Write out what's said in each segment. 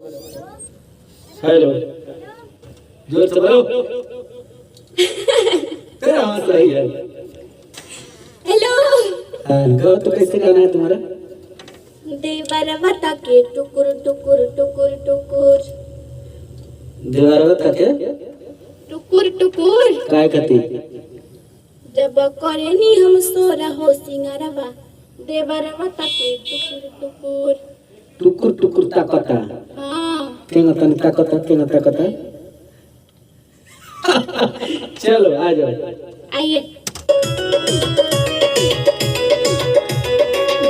Hello, जोर से बोलो। तेरा आवाज सही है। हेलो। गाओ तो कैसे गाना है तुम्हारा? देवरवा ताके टुकुर टुकुर टुकुर टुकुर। देवरवा ताके टुकुर टुकुर काय कहती? जब करेनी हम सोरा हो सिंगारवा देवरवा ताके टुकुर टुकुर। टुकुर टुकुर ताकता। हाँ। केंगा तन ताकता केंगा ताकता। चलो आ जाओ। आइए।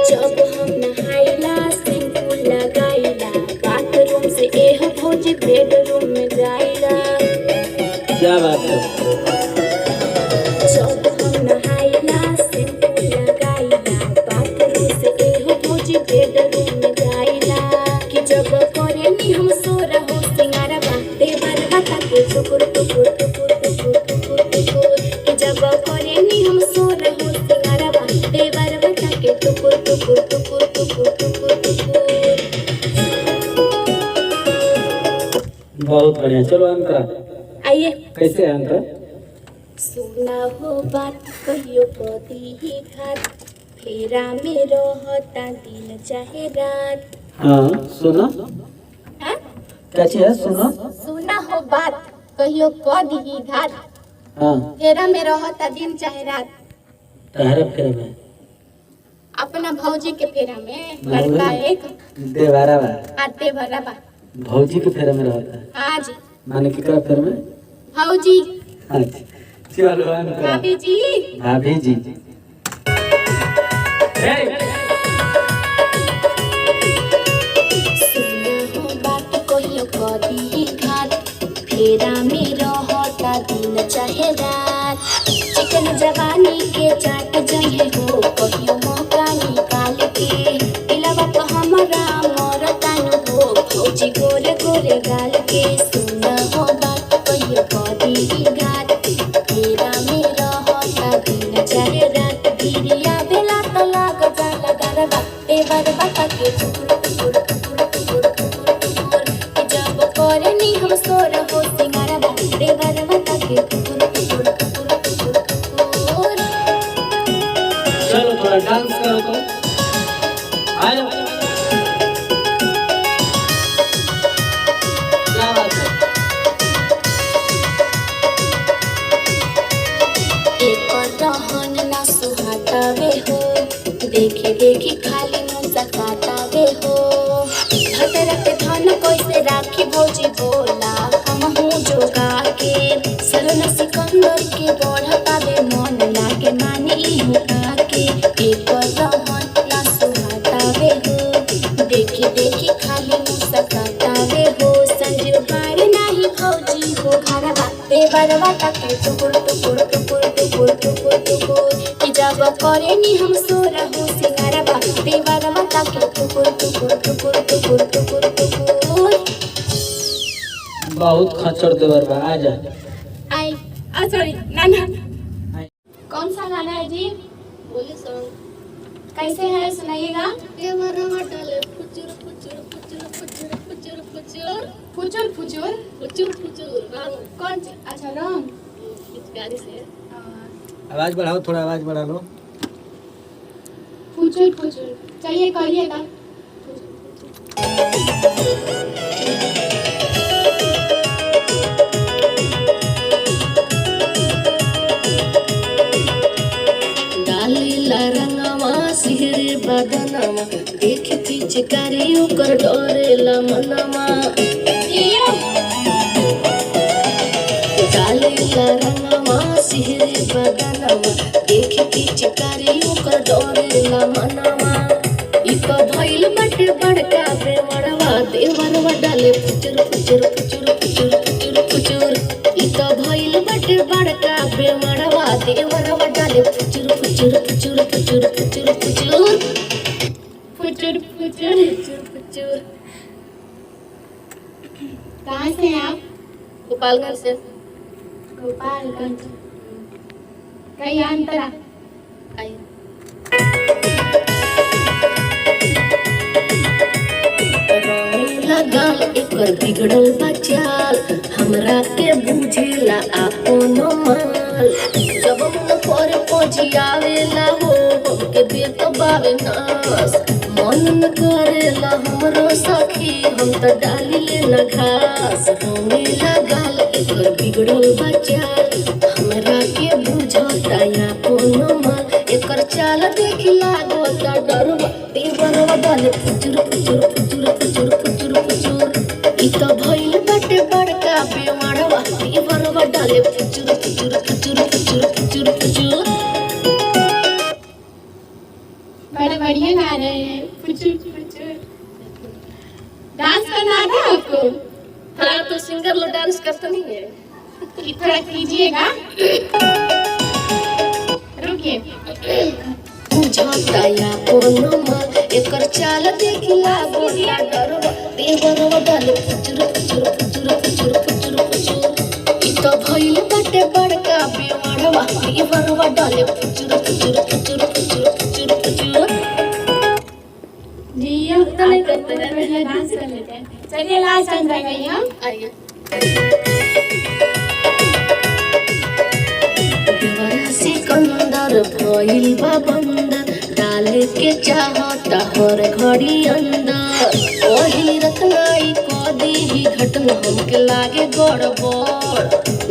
जब हम नहाइला शैम्पू लगाइला बाथरूम से एह भौजी बेडरूम में जाइला। क्या बात है? जब हम नहाइला शैम्पू लगाइला बाथरूम से एह भौजी बेडरूम में जाइला कि जब करेनी हम सोरा हो सिंगारवा देवरवा ताके टुकुर टुकुर टुकुर टुकुर टुकुर टुकुर कि जब करेनी हम सोरा हो सिंगारवा देवरवा ताके टुकुर टुकुर टुकुर टुकुर टुकुर टुकुर। बहुत बढ़िया। चलो अंतरा। आइए। कैसे है अंतरा? सुना हो बात कहियो कदी ही घात फेरा में रहता दिन चाहे रात। हाँ सुना। हाँ? क्या चीज है? सुना। सुना हो बात कहियो कदी ही घात हाँ। फेरा में रहता दिन चाहे रात। तहरा फेर में। अपना भौजी के फेरा में लड़का एक देवरवा आते भराबा भौजी के फेर में रहता है। हाँ जी। माने कि क्या फेर में? भौजी। अच्छा चलो अंतरा। भाभी जी। भाभी जी। सुना हो बात कहियो कदी ही घात फेरा में रहता दिन चाहे रात। चिकन जवानी के चाट जहे हो कहियो मौका निकाल के दिलवा तो हमारा मरता न हो भौजी गोरे गोरे गाल के। सुना हो बात कहियो कदी ही घात फेरा में रहता दिन चाहे रात। गिरिया बेला तो लाग जाला गरबा देवरवा ताके टुकुर टुकुर टुकुर टुकुर टुकुर टुकुर कि जब करेनी हम सोरा हो सिंगारवा देवरवा ताके टुकुर टुकुर टुकुर टुकुर टुकुर। चलो थोड़ा डांस करो तो। आ जाओ। क्या बात है? एक रहन ना सुहातावे हो देखे देखी खाली मुंह काटावे हो। भतरा पे धन कैसे राखी भौजी बोला हम हूँ जोगा के सरन सिकंदर के बढ़तावे मन लागे मानी हुआ के। एक रहन ना सुहातावे हो देखे देखी खाली मुंह काटावे हो। संजीव बाड़ी नाही भौजी हो घरवा देवरवा ताके टुकुर टुकुर टुकुर टुकुर टुकुर टुकुर कि जब करेनी हम सोरा हो सिंगारवा देवरवा ताके टुकुर टुकुर टुकुर टुकुर टुकुर टुकुर। बहुत खचर देवर बा। आ जा। आई सॉरी ना ना। कौन सा गाना है जी? बोलिए सॉन्ग। कैसे है सुनाइएगा। देवरवा डाले फुचुर फुचुर फुचुर फुचुर फुचुर फुचुर फुचुर फुचुर फुचुर फुचुर रंग कौन सी? अच्छा रंग इस गाड़ी से। आवाज बढ़ाओ, थोड़ा आवाज बढ़ा लो। फुचुर फुचुर चलिए करिएगा। डालेला रंगवा सिहरे बदनवा देख पिचकारी ओकर डरेला मनवा। डालेला रंगवा सिहरे बदनवा देख पिचकारी ओकर डरेला मनवा। इ तो भइल बाटे बड़का बेवड़वा देवरवा डाले फुचुर फुचुर फुचुर फुचुर फुचुर फुचुर। इ तो भइल बाटे बड़का बेवड़वा देवरवा डाले फुचुर फुचुर फुचुर फुचुर फुचुर फुचुर फुचुर फुचुर फुचुर फुचुर। कहाँ से हैं आप? गोपालगंज से। गोपालगंज कहीं अंतरा आइए। लगा एक एकर बिगड़ल बचाल हमरा के बुझेला आपनो माल जब मन पर पजियावेला हो हमके दे तो बावे नास मन न करेला हमरो सखी हम त डाली लेना घास रोने लगाल एकर बिगड़ल बचाल हमरा के बुझता आपनो माल एकर चाल देख लागो त डरवा देवरवा डाले फुचुर फुचुर फुचुर फुचुर फुचुर फुचुर इ त भइल बाटे बड़का बेवड़वा देवरवा डाले फुचुर फुचुर फुचुर फुचुर फुचुर फुचुर। बड़े बढ़िया गा रहे हैं फुचुर फुचुर। डांस करना आता है आपको? हाँ तो सिंगर लोग डांस करते नहीं है थोड़ा कीजिएगा। रुकिए। बुझता आपनो माल एकर चाल देख लागो त डरवा देवरवा डाले फुचुर फुचुर फुचुर फुचुर फुचुर फुचुर इ त भइल बाटे बड़का बेवड़वा देवरवा डाले फुचुर फुचुर फुचुर फुचुर फुचुर फुचुर। जी हम तो नहीं करते हैं बढ़िया डांस कर लेते हैं। चलिए लास्ट टाइम जाएंगे हम। आइए देवरा सिकंदर भइल बा बंदर डाले के चाहता हर घड़ी अंदर ओही रतनाई को दी घटना हमके लागे गड़बड़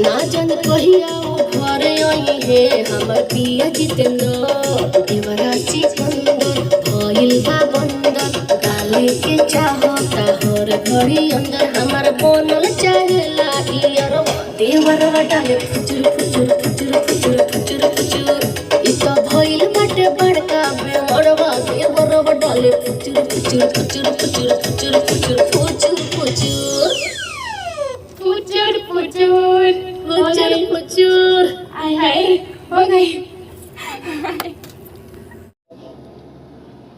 ना जान कहिया वो घरे आई है हमर पिया जितेंद्र देवरा सिकंदर भइल बा बंदर डाले के चाहता हर घड़ी अंदर हमर बनल चाहेला इयरवा देवरवा डाले फुचुर फुचुर फुचुर फुचुर फुचुर फुचुर इ त भइल बाटे बड़का बेवड़वा देवरवा डाले फुचुर फुचुर फुचुर फुचुर फुचुर फुचुर फुचुर फुचुर फुचुर फुचुर फुचुर फुचुर। आय हाय हो गई।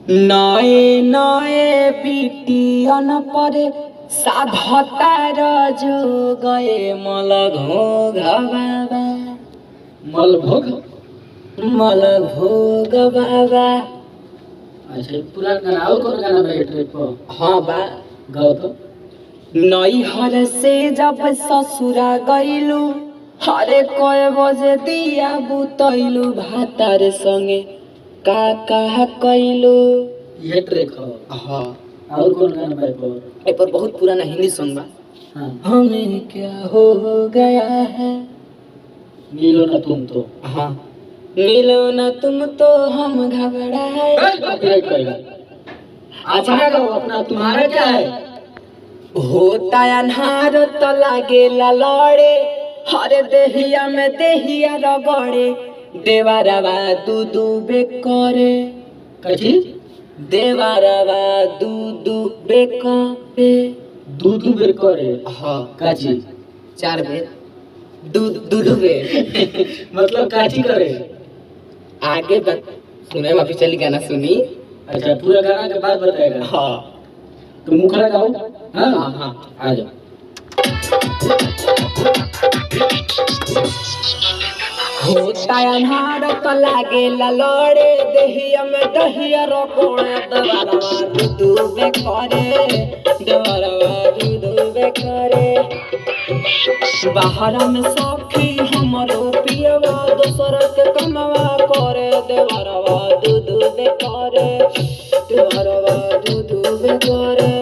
नए नए बिटियन पर साधतार जो गए मलघोग बाबा मलभोग। मलघोग बाबा। अच्छा पूरा गाना और कौन गाना भाई ट्रिप पर? हाँ बा गाओ तो। नैहर से जब ससुरा गईलू हरे कए बजे दिया बुतैलू भातार संगे का कहा कैलू। ये ट्रैक हो। हाँ और कौन गाना भाई पर? ए पर बहुत पुराना हिंदी सॉन्ग बा। हाँ हमें क्या हो गया है मिलो ना तुम तो। हाँ मिलो न तुम तो हम घबराए। कॉपीराइट करेगा। अच्छा गाओ अपना, तुम्हारा क्या है? होता अन्हार तो लागे लड़े हरे देहिया में देहिया रगड़े देवारवा दूदू बेकरे कथी? देवारवा दूदू बेकरे। दूध बेर करे। हाँ काची? 4 बेर दूध बेर मतलब काची करे? आगे तक सुने में पिछली गाना सुनी। अच्छा पूरा गाना के बाद बताएगा। हाँ तो मुखरा गाओ। हाँ हाँ हाँ आ जाओ। होता अन्हार तो लागे लड़े देहिया में दहिया रकोड़े देवरवा दूदू करे देवरवा दूदू करे। बाहर में सखी हमरो पियवा दोसर के कमवा करे देवरवा दूदू करे देवरवा दूदू करे।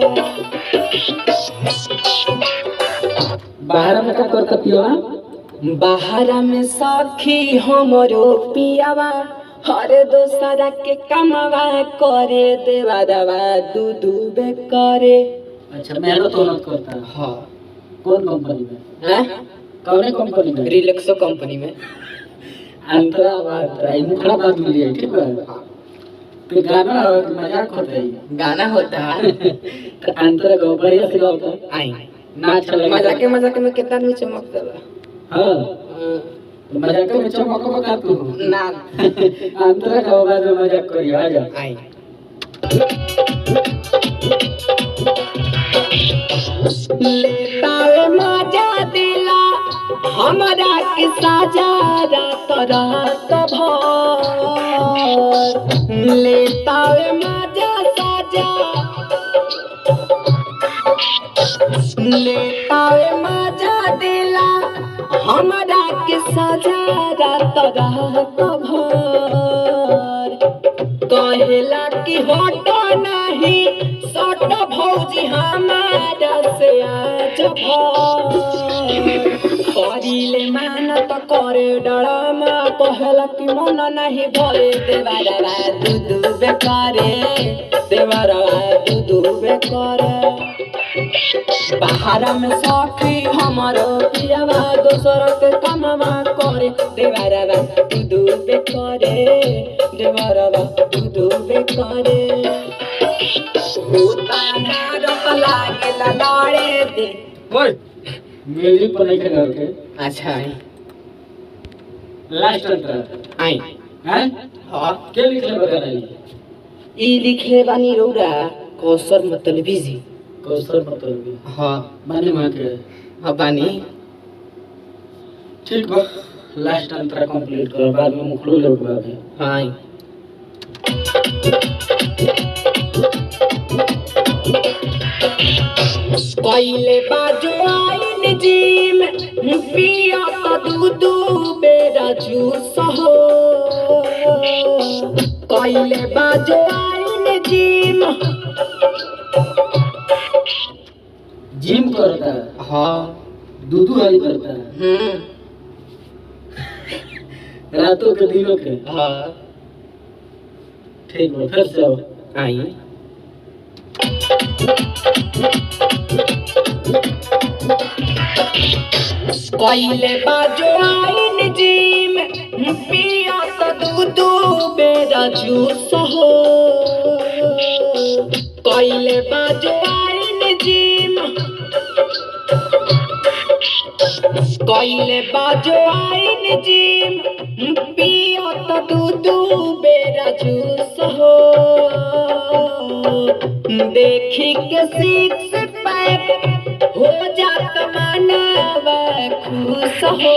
बाहर में क्या करता पियो? बाहर में सखी हमरो पियावा हरे दोसरा के कमवा करे देवरवा दूदू करे। अच्छा मेहनत होनत करता है। हाँ कौन कंपनी में? हैं कौन कंपनी में? रिलैक्सो कंपनी में। अंतरा बात है, मुखरा बात मिली है, ठीक है? तो गाना हो कि मजाक होता है? गाना होता है तो अंतरा गाओ, बढ़िया से गाओ तो। आई ना अच्छा लगेगा। मजाके में कितना भी चमक देला। हाँ तो मजाक में चमक बका तू ना अंतरा गाओ, बाद में मजाक करियो। आ जा। आई लेता मजा दिला हमरा के साजा रात रात भर लेता मजा साजा लेतावे मजा दिला हमरा के सजा रात रात भर कहेला कि हट नहीं सट भौजी हमारा से आज भर करिले मेहनत करे डरामा कहेला कि मन नहीं भरे देवारा दूध बेकारे देवारा दूध बेकारे बाहर में सखी हमारो पियावा दोसर के कमवा करे देवारा दूध बेकारे देवारा दूध बेकारे होता नारक लागे लड़े दे ओए म्यूजिक पर नहीं खेल के अच्छा लास्ट अंतर आई हैं हां के लिखले बता रही ई लिखले बानी रौरा कौसर मतलब बिजी कौशल मतलब हां माने मां के हां बानी ठीक बा लास्ट अंतर कंप्लीट कर बाद में मुखलो लोग बाबे हां कइले बाजो आइन जिम पिया त दूध बेरा जूस हो कइले बाजो आइन जिम जिम करता हां दूधू हरी करता रातों के दिनों के हां ठीक बा फिर से आई कइले बाजो आइन जिम पिया त दूध बेरा जूस हो कइले बाजो आइन जिम कइले बाजो आइन जिम पिया त दूध बेरा जूस हो देखी के सिक्स पैक हो जात मानवा खुश हो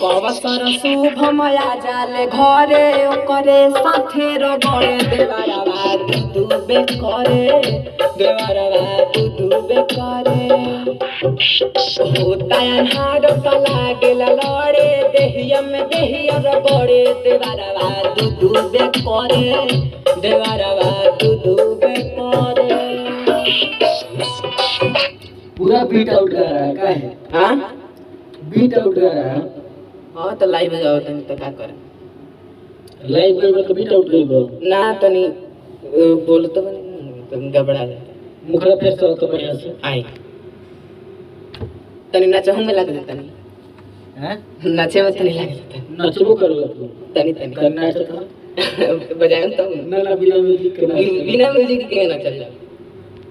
कवसर शुभ मया जाले घरे ओकरे साथे रगड़े देवारा दूबे करे देवारा दूबे करे होता अन्हार त लागेल लड़े देहिया में देहिया रगड़े देवारा दूबे करे देवारा दूबे करे पूरा बीट आउट कर रहा है का है हां बीट आउट कर रहा है हां तो लाइव जाओ तनी तो का करे लाइव में तो बीट आउट कर दो ना तनी बोल तो बनी तुम गबड़ा जाते मुखरा फिर से तो बढ़िया से आई तनी नाचे हम लग देता नहीं हैं नाचे में तनी लग देता नचबो कर लो तू तनी तनी करना है तो बजाएं तो ना ना बिना म्यूजिक के ना बिना म्यूजिक के ना चल जाओ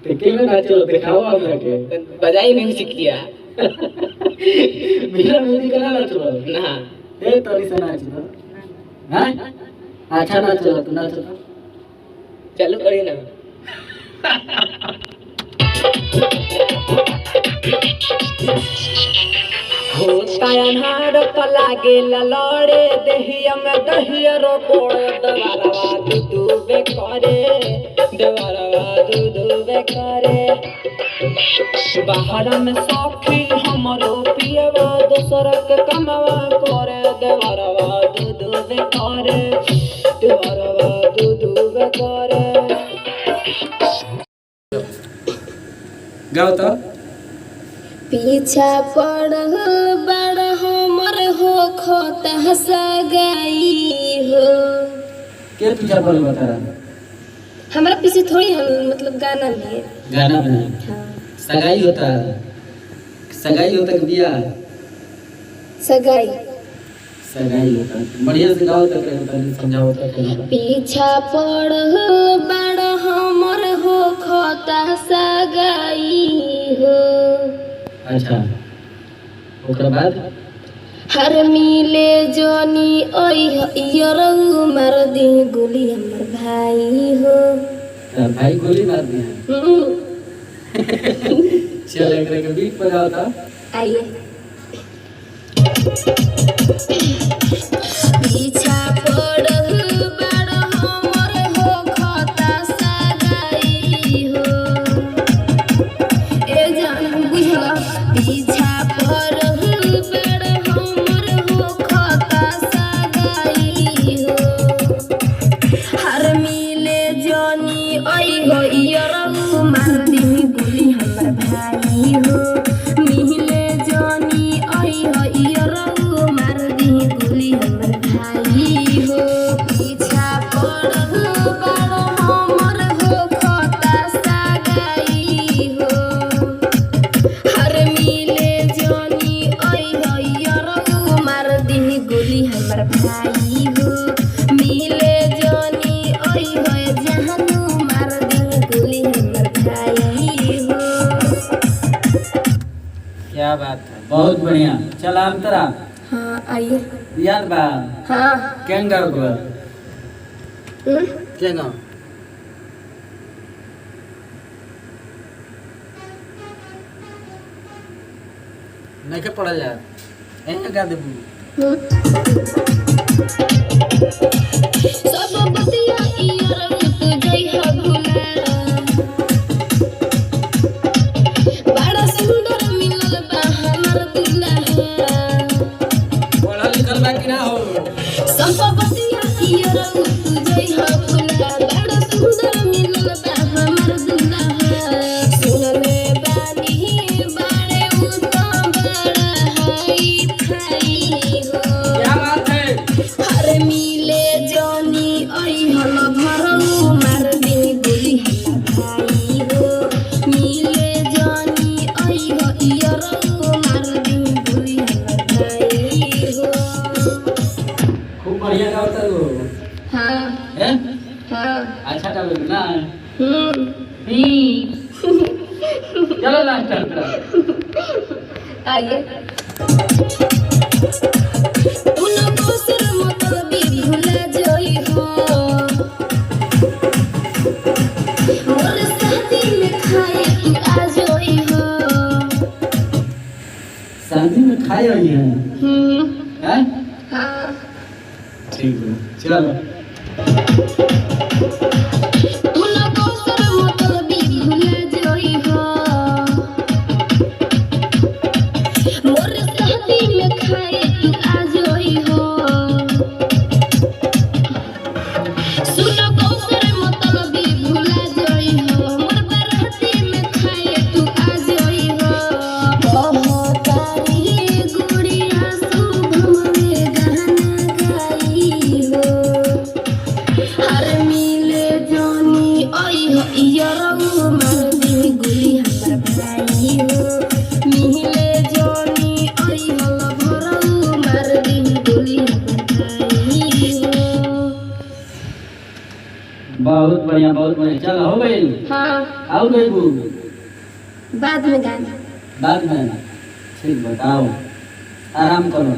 तो के ना नाचो दिखाओ आप के बजाई म्यूजिक किया बिना म्यूजिक के ना नाचो ना ए तोरी से नाच दो हैं अच्छा नाचो तू नाचो चालू करिए ना होता अन्हार त लागेल लड़े देहिया में दहिया रोकोड़े देवारा दूबे करे देवारा दूबे करे बाहर में सखी हमरो पियवा दोसर के कमवा करे देवारा दूबे करे देवारा दूबे करे गाओ तो पीछा पड़ल बड़ हमर हो खोता सगाई हो के पीछा पड़ बता हमारा पीछे थोड़ी हम मतलब गाना लिए गाना बनाए हाँ सगाई होता कि बियाह सगाई सगाई होता बढ़िया से गाओ तक समझाओ तक पीछा पड़ल बड़ हमर हो खोता सगाई हो अच्छा ओकरा बाद हर मिले जोनी ओई यरऊ मार दी गोली हमर भाई हो तेरा भाई गोली मार दिया चल एक के बीट बजाओ था आइए पीछा पड़ल बड़ हमर हो खोता सगाई हो हो इयरऊ मार दी गोली हमर भाई हो मिले जानी आई हो इयरऊ मार दी गोली हमर भाई हो पीछा पड़ल बड़ हमर हो खता सगाई हो हर मिले जानी आई हो इयरऊ मार दी गोली हमर भाई हो मिले जानी आई हो जहानू मार दी गोली हमर भाई हो। क्या बात है, बहुत बढ़िया। चल अंतरा हाँ आइए। याद बा हाँ केंगा को केंगा नहीं के पढ़ल जा एहे गा देबू सब बतिया इयर तू जइहा भुला बड़ा सुंदर मिलल बा हमर दुल्हा पढ़ल लिखल बा कि ना हो सब बतिया इयर तू जइहा भुला बड़ा सुंदर मिलल बा हमर दुल्हा सुनले बानी बारे उ तो बड़ा हाई फाई हो क्या बात है हर मिले जानी आई हल भरऊ मार दी गोली भाई हो मिले जानी आई हो इयरऊ मार दी गोली भाई हो। खूब बढ़िया गाता हो हाँ हैं हाँ अच्छा गावे ना हम्म चलो लास्ट आइए। उनको सिर मतलबी भुला जोई हो मोर शादी में खाए तू आ जोई हो शादी में खाए आई है हैं हाँ ठीक है चलो उनको सिर मतलबी भुला जोई हो मोर शादी में खाए तू आ जोई हो सुनो कौसर मतलबी भुला जोई हो मोर बराती में खाए तू आ जोई हो बहुत तारी गुड़िया शुभम में गाना गाई हो हर मिले जानी आई हो इयरऊ मार दी गोली हमर भाई हो मिले जानी आई हो भरऊ मार दी गोली हमर भाई हो। बहुत बढ़िया चल हो गई हाँ आओ गई बू बाद में गाना बाद में ठीक बताओ आराम करो